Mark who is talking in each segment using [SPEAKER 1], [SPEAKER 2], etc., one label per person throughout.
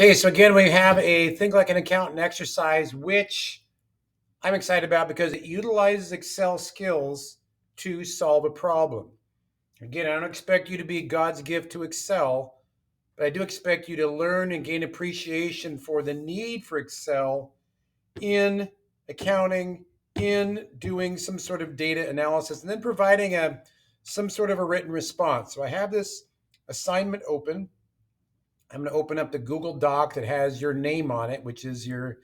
[SPEAKER 1] Okay, so again, we have a Think Like an Accountant exercise, which I'm excited about because it utilizes Excel skills to solve a problem. Again, I don't expect you to be God's gift to Excel, but I do expect you to learn and gain appreciation for the need for Excel in accounting, in doing some sort of data analysis, and then providing some sort of a written response. So I have this assignment open. I'm going to open up the Google Doc that has your name on it, which is your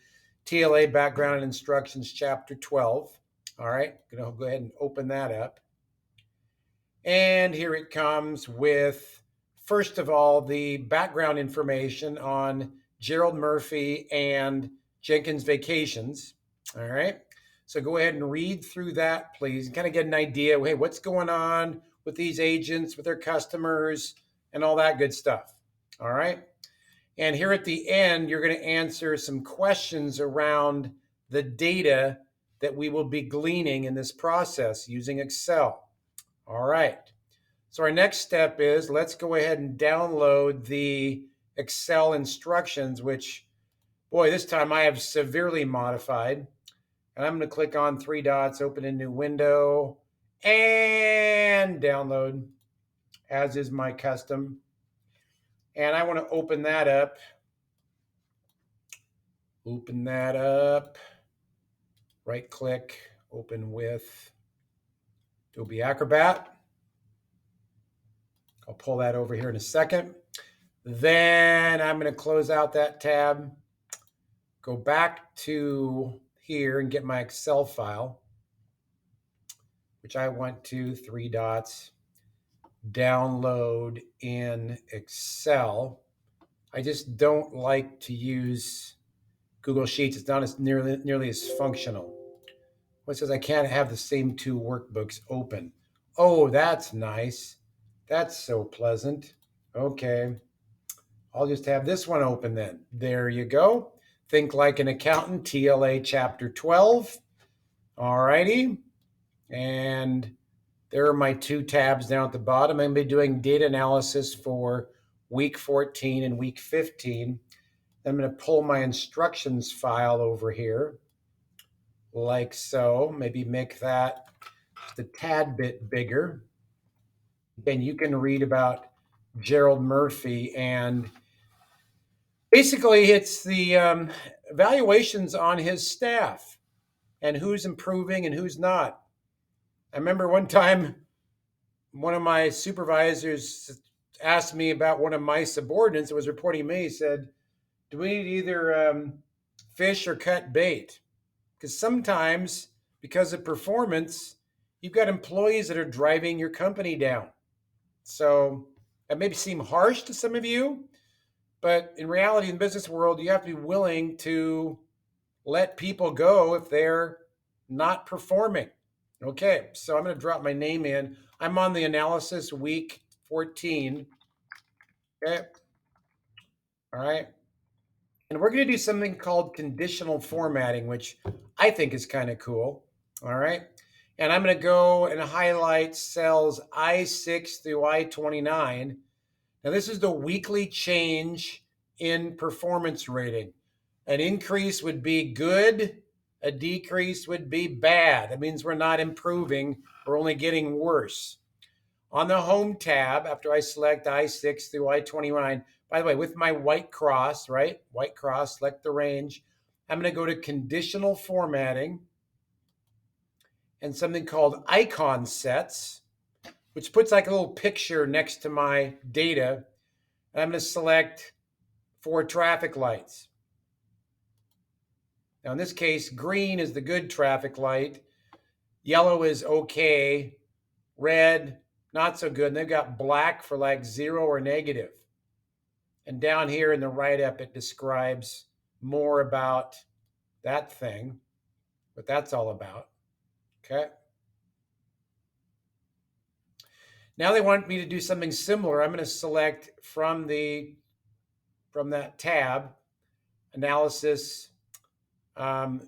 [SPEAKER 1] TLA Background and Instructions, Chapter 12. All right, going to go ahead and open that up. And here it comes with, first of all, the background information on Gerald Murphy and Jenkins Vacations. All right, so go ahead and read through that, please, and kind of get an idea, hey, what's going on with these agents, with their customers, and all that good stuff. All right. And here at the end, you're going to answer some questions around the data that we will be gleaning in this process using Excel. All right. So our next step is let's go ahead and download the Excel instructions, which, boy, this time I have severely modified. And I'm going to click on three dots, open a new window, and download, as is my custom. And I want to open that up. Open that up. Right click, open with Adobe Acrobat. I'll pull that over here in a second. Then I'm going to close out that tab, go back to here and get my Excel file, which I want to, three dots, download in Excel. I just don't like to use Google Sheets. It's not as nearly as functional. What says I can't have the same two workbooks open? Oh, that's nice. That's so pleasant. Okay. I'll just have this one open then. There you go. Think Like an Accountant, TLA Chapter 12. All righty. And there are my two tabs down at the bottom. I'm going to be doing data analysis for week 14 and week 15. I'm going to pull my instructions file over here, like so. Maybe make that just a tad bit bigger. Again, you can read about Gerald Murphy, and basically it's the evaluations on his staff and who's improving and who's not. I remember one time one of my supervisors asked me about one of my subordinates that was reporting me. He said, do we need either fish or cut bait? Because sometimes, because of performance, you've got employees that are driving your company down. So that may seem harsh to some of you, but in reality, in the business world, you have to be willing to let people go if they're not performing. Okay, so I'm going to drop my name in. I'm on the analysis week 14. Okay, all right. And we're going to do something called conditional formatting, which I think is kind of cool. All right. And I'm going to go and highlight cells I6 through I29. Now, this is the weekly change in performance rating. An increase would be good, a decrease would be bad. That means we're not improving, we're only getting worse. On the Home tab, after I select I6 through I29, by the way, with my white cross, right? White cross, select the range. I'm going to go to Conditional Formatting and something called Icon Sets, which puts like a little picture next to my data. And I'm going to select 4 traffic lights. Now, in this case, green is the good traffic light. Yellow is okay. Red, not so good. And they've got black for like 0 or negative. And down here in the write-up, it describes more about that thing, what that's all about. Okay. Now they want me to do something similar. I'm going to select from that tab, Analysis,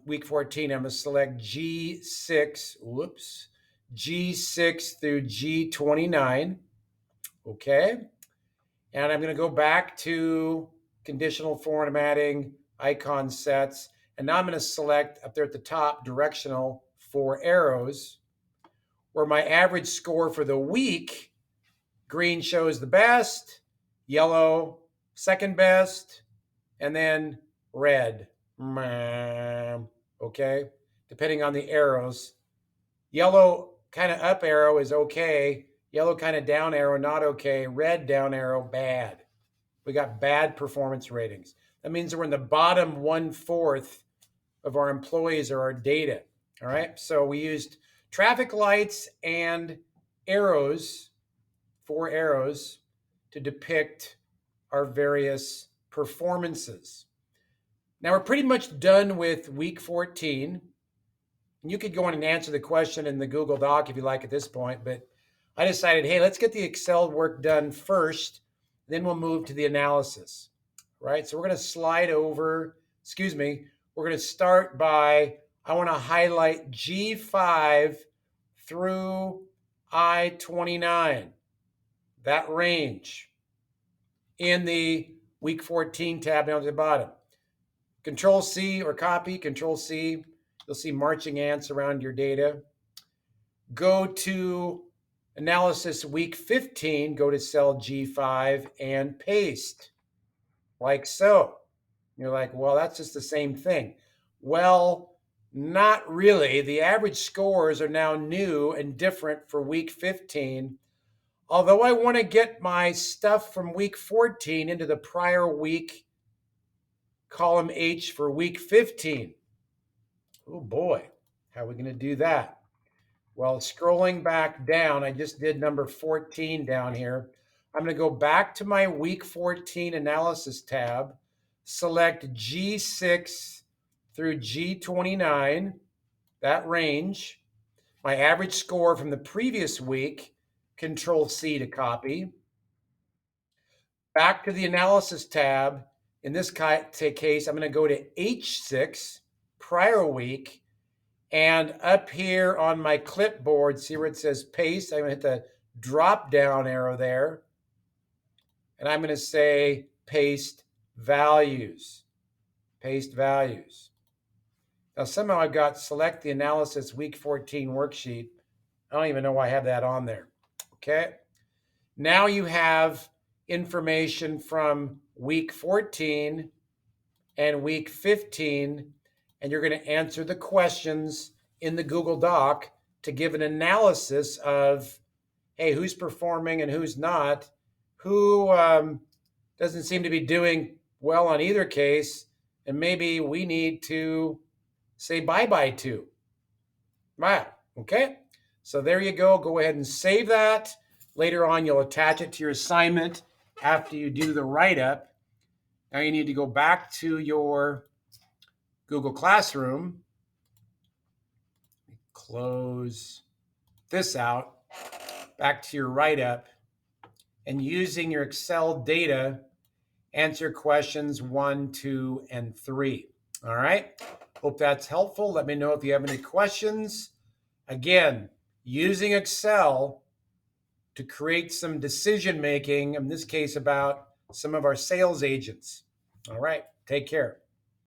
[SPEAKER 1] week 14. I'm going to select G6, G6 through G29. Okay. And I'm going to go back to conditional formatting, icon sets. And now I'm going to select up there at the top, directional, 4 arrows, where my average score for the week, green shows the best, yellow, second best, and then red. Okay, depending on the arrows. Yellow kind of up arrow is okay. Yellow kind of down arrow, not okay. Red down arrow, bad. We got bad performance ratings. That means we're in the bottom 1/4 of our employees or our data. All right. So we used traffic lights and arrows, 4 arrows, to depict our various performances. Now we're pretty much done with week 14. You could go in and answer the question in the Google Doc if you like at this point, but I decided, hey, let's get the Excel work done first, then we'll move to the analysis, right? So we're going to slide over, we're going to start by, I want to highlight G5 through I-29, that range in the week 14 tab down at the bottom. Control C or copy, Control C. You'll see marching ants around your data. Go to analysis week 15, go to cell G5 and paste, like so. You're like, well, that's just the same thing. Well, not really. The average scores are now new and different for week 15. Although I want to get my stuff from week 14 into the prior week, column H for week 15. Oh boy, how are we going to do that? Well, scrolling back down, I just did number 14 down here. I'm going to go back to my week 14 analysis tab, select G6 through G29, that range. My average score from the previous week, Control C to copy. Back to the analysis tab. In this case, I'm going to go to H6, prior week, and up here on my clipboard, see where it says paste? I'm going to hit the drop down arrow there. And I'm going to say paste values. Paste values. Now somehow I've got select the analysis week 14 worksheet. I don't even know why I have that on there. Okay. Now you have information from week 14 and week 15, and you're going to answer the questions in the Google Doc to give an analysis of, hey, who's performing and who's not, who doesn't seem to be doing well on either case, and maybe we need to say bye-bye to. Wow, okay? So there you go. Go ahead and save that. Later on, you'll attach it to your assignment after you do the write-up. Now you need to go back to your Google Classroom. Close this out, back to your write-up, and using your Excel data, answer questions 1, 2, and 3. All right? Hope that's helpful. Let me know if you have any questions. Again, using Excel to create some decision making, in this case about some of our sales agents. All right, take care.